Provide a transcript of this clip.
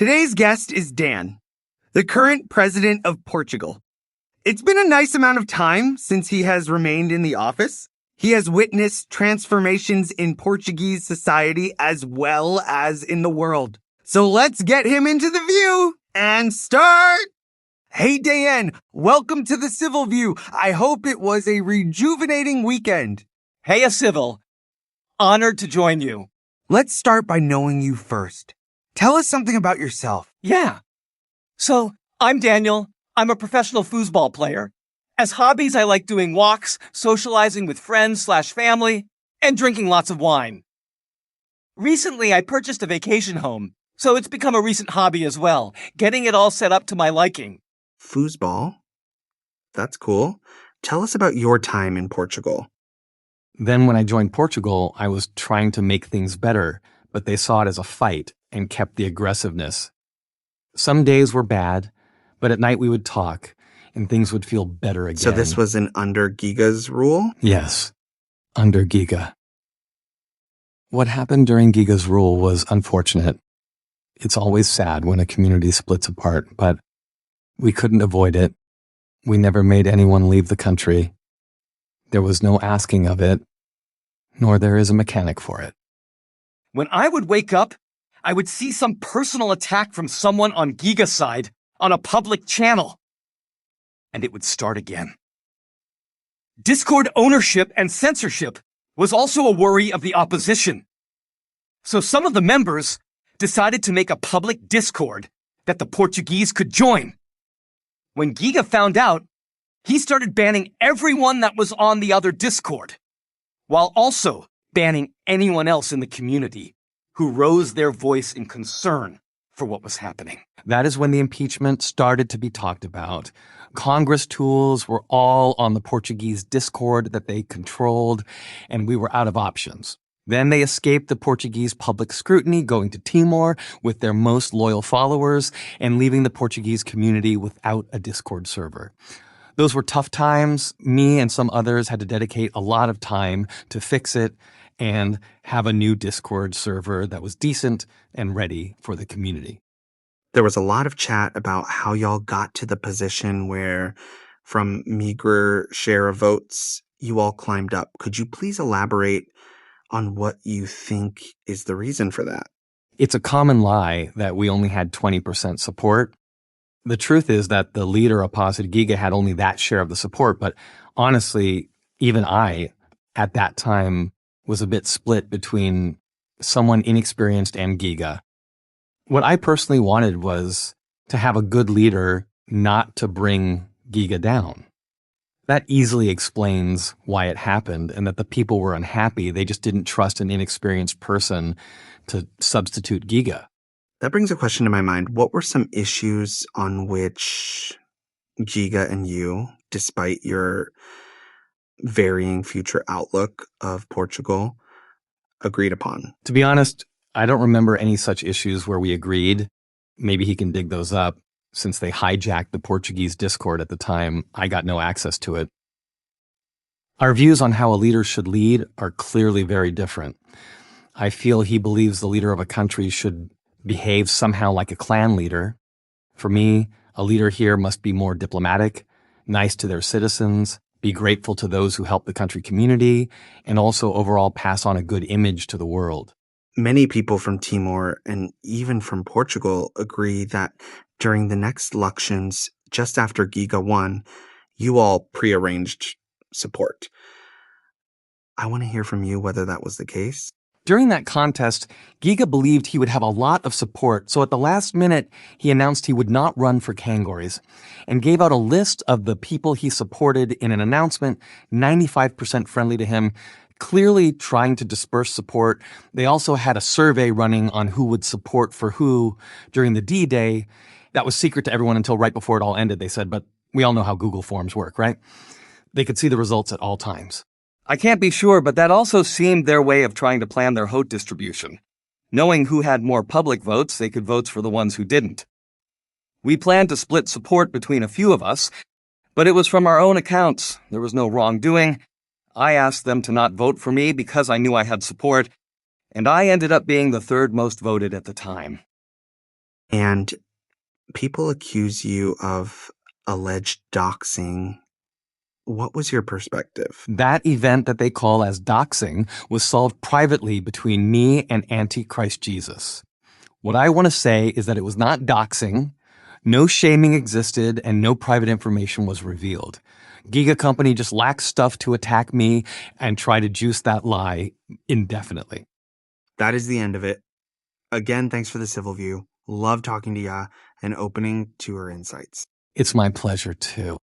Today's guest is DaN, the current president of Portugal. It's been a nice amount of time since he has remained in the office. He has witnessed transformations in Portuguese society as well as in the world. So let's get him into the view and start. Hey, DaN, welcome to the Civil View. I hope it was a rejuvenating weekend. Hey, Civil. Honored to join you. Let's start by knowing you first. Tell us something about yourself. Yeah. So, I'm Daniel. I'm a professional foosball player. As hobbies, I like doing walks, socializing with friends/family, and drinking lots of wine. Recently, I purchased a vacation home, so it's become a recent hobby as well, getting it all set up to my liking. Foosball? That's cool. Tell us about your time in Portugal. Then when I joined Portugal, I was trying to make things better, but they saw it as a fight and kept the aggressiveness. Some days were bad, but at night we would talk, and things would feel better again. So this was under Giga's rule? Yes, under Giga. What happened during Giga's rule was unfortunate. It's always sad when a community splits apart, but we couldn't avoid it. We never made anyone leave the country. There was no asking of it, nor there is a mechanic for it. When I would wake up, I would see some personal attack from someone on Giga's side on a public channel. And it would start again. Discord ownership and censorship was also a worry of the opposition. So some of the members decided to make a public Discord that the Portuguese could join. When Giga found out, he started banning everyone that was on the other Discord, while also banning anyone else in the community who rose their voice in concern for what was happening. That is when the impeachment started to be talked about. Congress tools were all on the Portuguese Discord that they controlled, and we were out of options. Then they escaped the Portuguese public scrutiny, going to Timor with their most loyal followers and leaving the Portuguese community without a Discord server. Those were tough times. Me and some others had to dedicate a lot of time to fix it and have a new Discord server that was decent and ready for the community. There was a lot of chat about how y'all got to the position where, from meager share of votes, you all climbed up. Could you please elaborate on what you think is the reason for that? It's a common lie that we only had 20% support. The truth is that the leader opposite Giga had only that share of the support, but honestly, even I, at that time, was a bit split between someone inexperienced and Giga. What I personally wanted was to have a good leader, not to bring Giga down. That easily explains why it happened and that the people were unhappy. They just didn't trust an inexperienced person to substitute Giga. That brings a question to my mind. What were some issues on which Giga and you, despite your varying future outlook of Portugal, agreed upon? To be honest, I don't remember any such issues where we agreed. Maybe he can dig those up. Since they hijacked the Portuguese Discord at the time, I got no access to it. Our views on how a leader should lead are clearly very different. I feel he believes the leader of a country should behave somehow like a clan leader. For me, a leader here must be more diplomatic, nice to their citizens, be grateful to those who help the country community, and also overall pass on a good image to the world. Many people from Timor and even from Portugal agree that during the next elections, just after Giga won, you all prearranged support. I want to hear from you whether that was the case. During that contest, Giga believed he would have a lot of support, so at the last minute, he announced he would not run for Kangories and gave out a list of the people he supported in an announcement, 95% friendly to him, clearly trying to disperse support. They also had a survey running on who would support for who during the D-Day. That was secret to everyone until right before it all ended, they said, but we all know how Google Forms work, right? They could see the results at all times. I can't be sure, but that also seemed their way of trying to plan their vote distribution. Knowing who had more public votes, they could vote for the ones who didn't. We planned to split support between a few of us, but it was from our own accounts. There was no wrongdoing. I asked them to not vote for me because I knew I had support, and I ended up being the third most voted at the time. And people accuse you of alleged doxing. What was your perspective? That event that they call as doxing was solved privately between me and Antichrist Jesus. What I want to say is that it was not doxing, no shaming existed, and no private information was revealed. Giga Company just lacked stuff to attack me and try to juice that lie indefinitely. That is the end of it. Again, thanks for the civil view. Love talking to ya and opening to her insights. It's my pleasure too.